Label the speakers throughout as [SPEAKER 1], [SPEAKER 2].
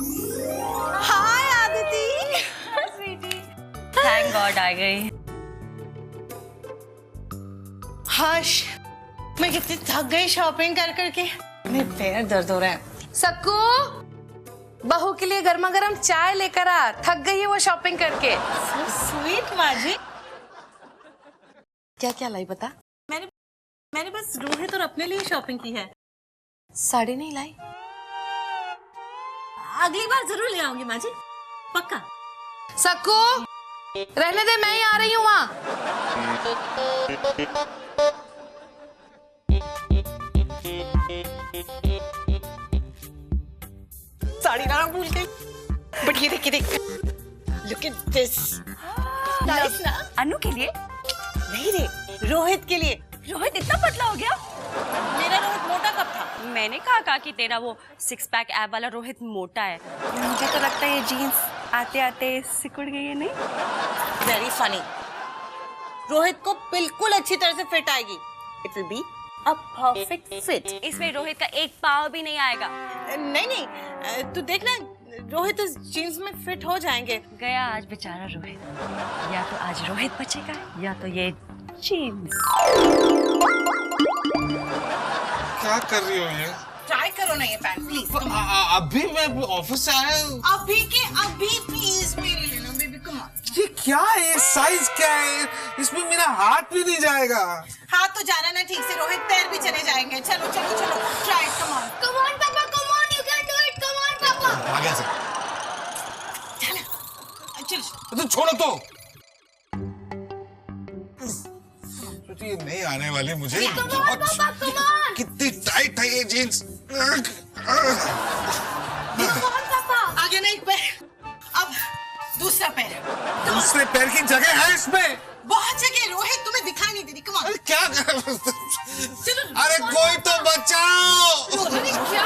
[SPEAKER 1] हाय Aditi.
[SPEAKER 2] Sweety, thank God आ गई।
[SPEAKER 1] हर्ष, मैं कितनी थक गई शॉपिंग कर करके, मेरे पैर दर्द हो रहे हैं।
[SPEAKER 3] सक्कू, बहू के लिए गर्मा गर्म चाय लेकर आ, थक गई है वो शॉपिंग करके।
[SPEAKER 1] So sweet माँ जी।
[SPEAKER 3] क्या क्या लाई बता?
[SPEAKER 1] मैंने बस रोहित और अपने लिए शॉपिंग की है।
[SPEAKER 3] साड़ी नहीं लाई?
[SPEAKER 1] अगली बार जरूर ले आऊंगी माँ जी, पक्का।
[SPEAKER 3] सक्कू, रहने दे, मैं ही आ रही हूँ वहाँ।
[SPEAKER 1] साड़ी लाना भूल गई, बट ये देख, लुक एट दिस। नाइस ना?
[SPEAKER 2] अनु के लिए?
[SPEAKER 1] नहीं रे, रोहित के लिए।
[SPEAKER 2] रोहित इतना पतला हो गया?
[SPEAKER 1] मेरा रोहित मोटा कब था?
[SPEAKER 2] मैंने कहा कि तेरा वो सिक्स पैक एब वाला रोहित मोटा है। मुझे तो लगता है ये जीन्स आते आते सिकुड़ गई है। नहीं,
[SPEAKER 1] वेरी फनी। रोहित को बिल्कुल अच्छी तरह से फिट आएगी। It will be a perfect fit.
[SPEAKER 2] इसमें रोहित का एक पाव भी नहीं आएगा।
[SPEAKER 1] नहीं, तू देखना, रोहित इस जीन्स में फिट हो जाएंगे।
[SPEAKER 2] गया आज बेचारा रोहित। या तो आज रोहित बचेगा या तो ये जीन्स।
[SPEAKER 4] क्या कर रही हो ये?
[SPEAKER 1] ट्राई करो ना ये पैंट प्लीज।
[SPEAKER 4] अभी मैं ऑफिस से आया।
[SPEAKER 1] अभी के अभी प्लीज मेरे लिए ना बेबी, कम ऑन।
[SPEAKER 4] ये क्या है? साइज क्या है? इसमें मेरा हाथ भी नहीं जाएगा।
[SPEAKER 1] हाथ तो जाना ना ठीक से, रोहित पैर भी चले जाएंगे। चलो try, come on.
[SPEAKER 5] Come on, Papa. Come on. You can do it. Come on, Papa.
[SPEAKER 4] आगे से।
[SPEAKER 1] चल
[SPEAKER 4] तो छोड़ो तो। ये नहीं आने वाली मुझे।
[SPEAKER 5] Come on, Papa. Come on.
[SPEAKER 4] कितनी टाइट है ये जीन्स।
[SPEAKER 5] Come on, Papa.
[SPEAKER 1] आगे ना एक पैर, अब दूसरा पैर।
[SPEAKER 4] दूसरे पैर की जगह है इसमें।
[SPEAKER 1] बहुत जगह रोहित, तुम्हें दिखाई नहीं दे रही। Come on.
[SPEAKER 4] अरे क्या कर? अरे कोई तो बचाओ।
[SPEAKER 3] अरे क्या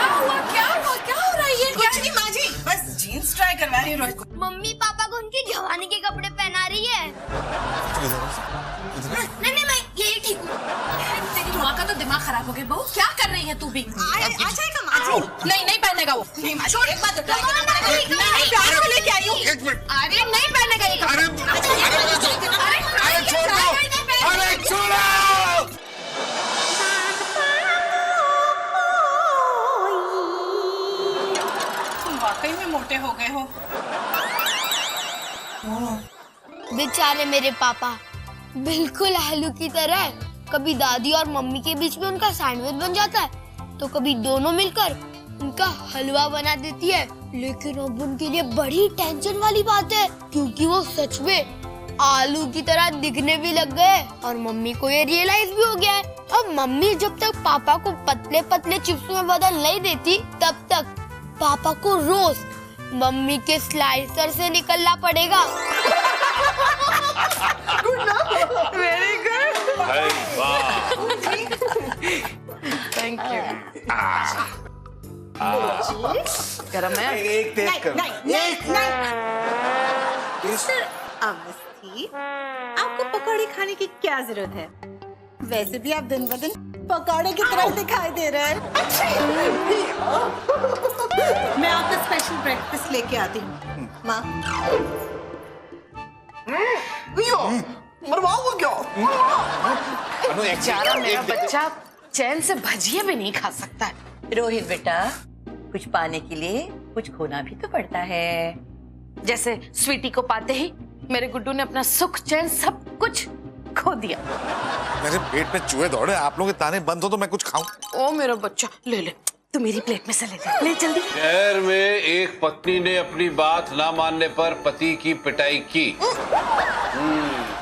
[SPEAKER 3] हो रहा है ये?
[SPEAKER 1] कुछ नहीं माँ जी, बस जीन्स ट्राई करवा रही है रोहित को।
[SPEAKER 5] मम्मी पापा को उनकी जवानी के कपड़े पहना रही है। नहीं, मैं यही ठीक हूँ।
[SPEAKER 3] तेरी माँ का तो दिमाग खराब हो गया। बहू, क्या कर रही है तू भी?
[SPEAKER 1] आ जाएगा माँ जी।
[SPEAKER 3] नहीं पहनेगा वो।
[SPEAKER 1] नहीं माँ जी, एक बात तो ट्राई
[SPEAKER 5] Come on,
[SPEAKER 1] करना
[SPEAKER 5] Papa.
[SPEAKER 1] पड़ेगा। मैं प्यार को लेके आई हूँ।
[SPEAKER 4] एक मिनट।
[SPEAKER 3] अरे नहीं पहनेगा ये
[SPEAKER 4] अरे छोड़ दो। अरे छोड़ो।
[SPEAKER 1] तुम वाकई में मोटे हो गए हो।
[SPEAKER 5] बेचारे मेरे पापा, बिल्कुल आलू की तरह। कभी दादी और मम्मी के बीच में उनका सैंडविच बन जाता है, तो कभी दोनों मिलकर उनका हलवा बना देती है। लेकिन अब उनके लिए बड़ी टेंशन वाली बात है, क्योंकि वो सच में आलू की तरह दिखने भी लग गए और मम्मी को ये रियलाइज भी हो गया है। अब मम्मी जब तक पापा को पतले पतले चिप्स में बदल नहीं देती, तब तक पापा को रोज मम्मी के स्लाइसर से निकलना पड़ेगा।
[SPEAKER 1] Very good.
[SPEAKER 3] Thank you. गरम है?
[SPEAKER 4] एक टेस्ट कर।
[SPEAKER 1] नहीं। अवस्थी, आपको पकौड़े खाने की क्या जरूरत है? वैसे भी आप दिन ब दिन पकौड़े की तरह दिखाई दे रहे हैं। मैं आपका स्पेशल ब्रेकफास्ट लेके आती हूँ माँ।
[SPEAKER 4] मरवाओगे क्या?
[SPEAKER 3] बेचारा मेरा बच्चा चैन से भजिया भी नहीं खा सकता है।
[SPEAKER 6] रोहित बेटा, कुछ पाने के लिए कुछ खोना भी तो पड़ता है।
[SPEAKER 3] जैसे स्वीटी को पाते ही मेरे गुड्डू ने अपना सुख चैन सब कुछ खो दिया।
[SPEAKER 4] मेरे पेट में चूहे दौड़े, आप लोग के ताने बंद हो तो मैं कुछ खाऊं।
[SPEAKER 3] ओ मेरा बच्चा, ले तू मेरी प्लेट में से ले जल्दी।
[SPEAKER 7] शहर में एक पत्नी ने अपनी बात ना मानने पर पति की पिटाई की।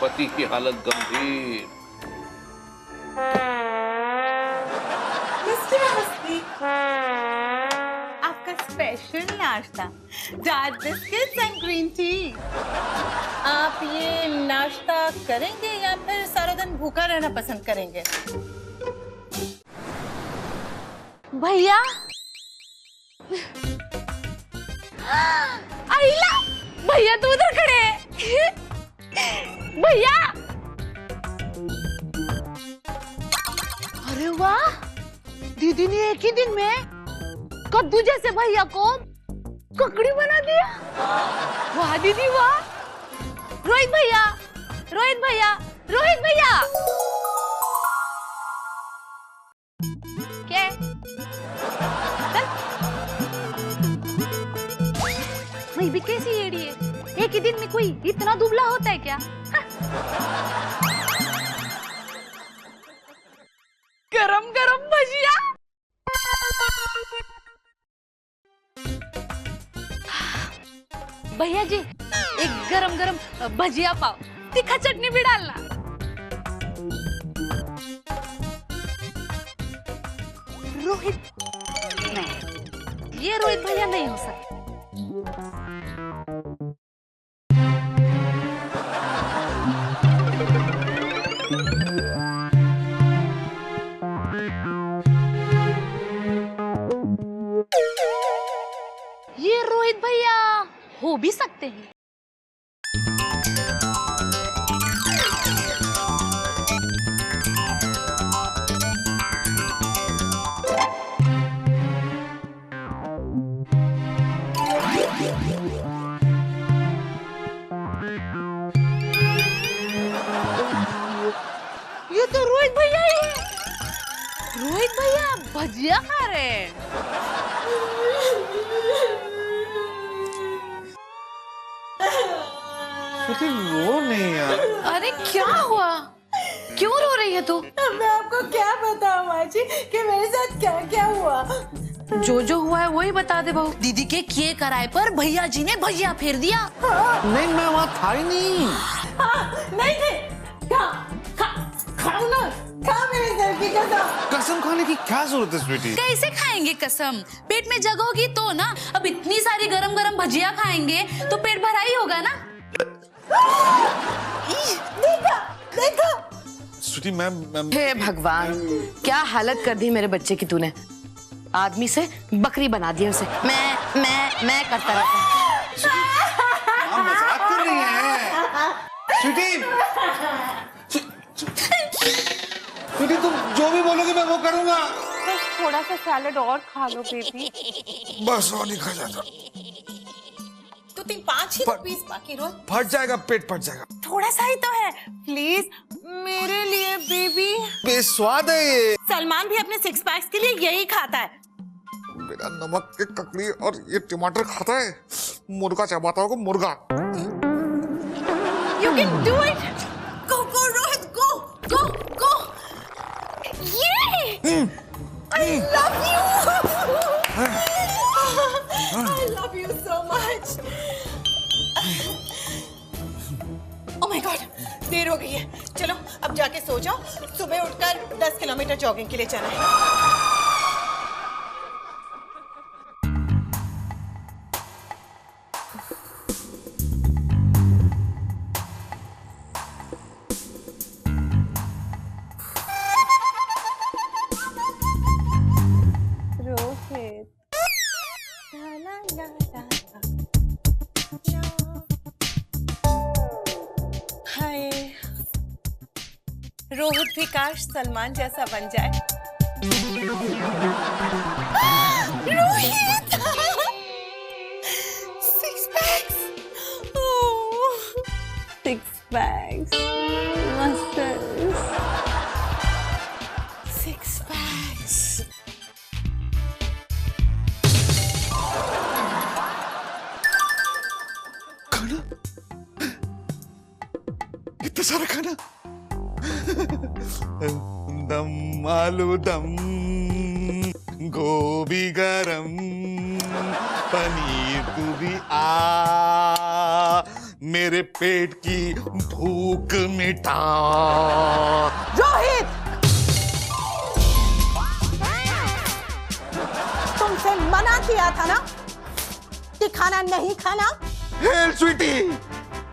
[SPEAKER 7] पति की हालत गंभीर।
[SPEAKER 1] आपका स्पेशल नाश्ता, dark biscuits and green tea. आप ये नाश्ता करेंगे या फिर सारा दिन भूखा रहना पसंद करेंगे?
[SPEAKER 3] भैया, आइला, भैया तू उधर खड़े हैं। भैया, अरे वाह, दीदी ने एक ही दिन में कद्दू जैसे भैया को
[SPEAKER 2] ककड़ी बना दिया। वाह दीदी वाह। रोहित भैया, रोहित भैया, रोहित भैया। क्या? मैं भी कैसी एड़ी है? एक ही दिन में कोई इतना दुबला होता है क्या? गरम गरम भजिया। भैया जी एक गरम गरम भजिया पाव, तीखा चटनी भी डालना। रोहित नहीं, ये रोहित भैया नहीं हो सकता। ये रोहित भैया हो भी सकते हैं। ये तो रोहित भैया ही है। रोहित भैया भजिया खा रहे हैं।
[SPEAKER 4] श्रुति रो नहीं यार।
[SPEAKER 3] अरे क्या हुआ, क्यों रो रही है तू?
[SPEAKER 1] मैं आपको क्या बताऊं माँ जी कि मेरे साथ क्या क्या हुआ।
[SPEAKER 3] जो जो हुआ है वही बता दे बहू।
[SPEAKER 2] दीदी के किए कराए पर भैया जी ने भजिया फेर दिया।
[SPEAKER 4] नहीं मैं वहाँ था ही नहीं।
[SPEAKER 1] नहीं खाओ ना, खा मेरे सर की कसम।
[SPEAKER 4] कसम खाने की क्या जरूरत है स्वीटी?
[SPEAKER 2] कैसे खाएंगे कसम? पेट में जगह होगी तो ना। अब इतनी सारी गरम गरम भजिया खाएंगे तो पेट भरा ही होगा ना।
[SPEAKER 1] देखा देखा।
[SPEAKER 4] स्वीटी मैं
[SPEAKER 3] हे भगवान, क्या हालत कर दी मेरे बच्चे की तूने। आदमी से बकरी बना दिया उसे। मैं करता रहता।
[SPEAKER 4] हाँ, मजाक कर रही है स्वीटी। स्वीटी तुम जो भी बोलोगे मैं वो करूंगा।
[SPEAKER 2] बस थोड़ा सा सैलेड और खा लो बेबी।
[SPEAKER 4] बस और नहीं खा जाता।
[SPEAKER 1] तो 5 ही पीस बाकी रोज।
[SPEAKER 4] फट जाएगा, पेट फट जाएगा।
[SPEAKER 1] थोड़ा सा ही तो है, प्लीज मेरे लिए बेबी।
[SPEAKER 4] बेस्वाद है ये।
[SPEAKER 1] सलमान भी अपने 6 पैक्स के लिए यही खाता है।
[SPEAKER 4] बिना नमक के ककड़ी और ये टमाटर खाता है। मुर्गा चबाता होगा मुर्गा।
[SPEAKER 1] You can do it. Go Rohit, go. ये I love you. I love you so much. Oh my God, देर हो गई है। चलो अब जाके सो जाओ, सुबह उठकर 10 किलोमीटर जॉगिंग के लिए जाना है। रोहित भी काश सलमान जैसा बन जाए। Rohit 6 PACS. 6 PACS muscles. 6 PACS.
[SPEAKER 4] खाना इतना सारा खाना। दम आलू दम, गोभी गरम, पनीर तू भी आ, मेरे पेट की भूख मिटा।
[SPEAKER 1] रोहित, तुमसे मना किया था ना कि खाना नहीं खाना।
[SPEAKER 4] हे स्वीटी,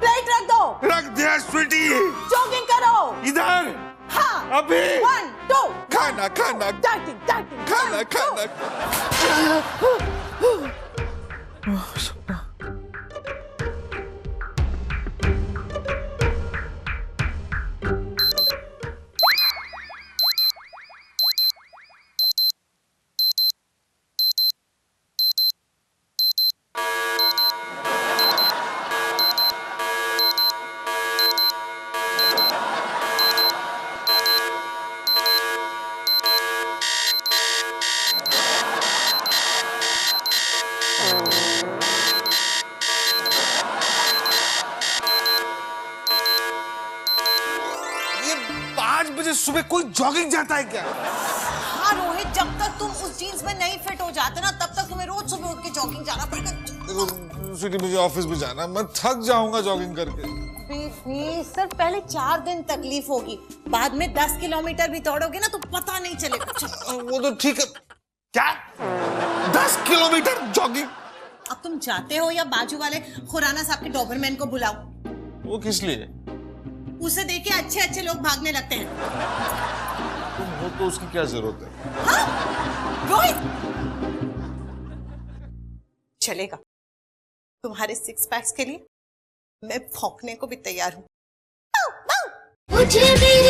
[SPEAKER 1] प्लेट रख दो।
[SPEAKER 4] रख दिया स्वीटी।
[SPEAKER 1] जॉगिंग करो।
[SPEAKER 4] इधर।
[SPEAKER 1] हाँ।
[SPEAKER 4] अभी
[SPEAKER 1] 1 2
[SPEAKER 4] खाना
[SPEAKER 1] डाइटिंग
[SPEAKER 4] खाना। सुबह कोई जॉगिंग जाता है क्या?
[SPEAKER 1] हाँ रोहित, जब तक तुम उस जीन्स में नहीं फिट हो जाते ना तब तक तुम्हें रोज सुबह उठ के जॉगिंग जाना पड़ेगा।
[SPEAKER 4] देखो स्वीटी, मुझे ऑफिस भी जाना है, मैं थक जाऊंगा जॉगिंग करके।
[SPEAKER 1] सर पहले 4 दिन तकलीफ होगी, बाद में 10 किलोमीटर भी दौड़ोगे ना तो पता नहीं चलेगा।
[SPEAKER 4] वो तो ठीक है। क्या 10 किलोमीटर जॉगिंग?
[SPEAKER 1] अब तुम जाते हो या बाजू वाले खुराना साहब के डॉबरमैन को बुलाओ?
[SPEAKER 4] वो किस लिए?
[SPEAKER 1] उसे देख के अच्छे अच्छे लोग भागने लगते हैं।
[SPEAKER 4] तुम हो तो उसकी क्या जरूरत है?
[SPEAKER 1] हाँ? रोहित चलेगा, तुम्हारे 6 पैक्स के लिए मैं भौंकने को भी तैयार हूँ।
[SPEAKER 5] मुझे मेरी